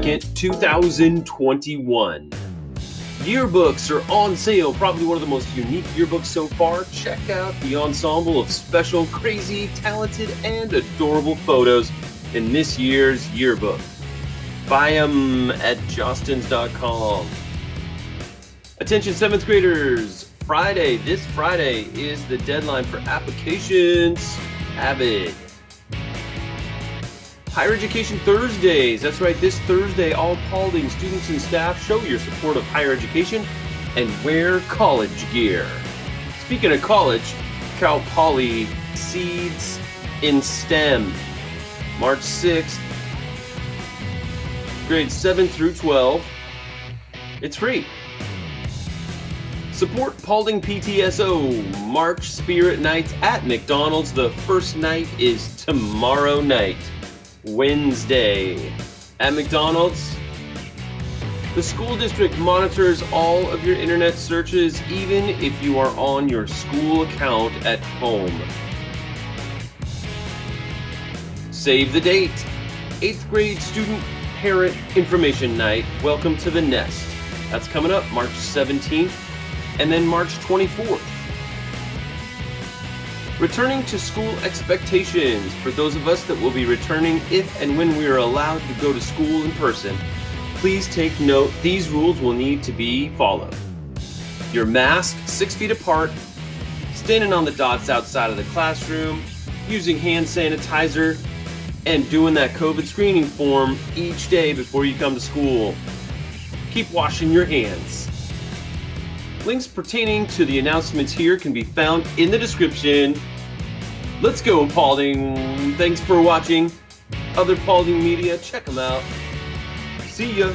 2nd, 2021. Yearbooks are on sale, probably one of the most unique yearbooks so far. Check out the ensemble of special, crazy, talented, and adorable photos in this year's yearbook. Buy them at jostens.com. Attention 7th graders, this Friday is the deadline for applications, AVID. Higher Education Thursdays. That's right, this Thursday, all Paulding students and staff show your support of higher education and wear college gear. Speaking of college, Cal Poly Seeds in STEM. March 6th, grades 7 through 12. It's free. Support Paulding PTSO March Spirit Nights at McDonald's. The first night is tomorrow night, Wednesday, at McDonald's. The school district monitors all of your internet searches, even if you are on your school account at home. Save the date. 8th grade student parent information night. Welcome to the Nest. That's coming up March 17th and then March 24th. Returning to school expectations. For those of us that will be returning if and when we are allowed to go to school in person, please take note, these rules will need to be followed. Your mask 6 feet apart, standing on the dots outside of the classroom, using hand sanitizer, and doing that COVID screening form each day before you come to school. Keep washing your hands. Links pertaining to the announcements here can be found in the description. Let's go, Paulding. Thanks for watching. Other Paulding media, check them out. See ya.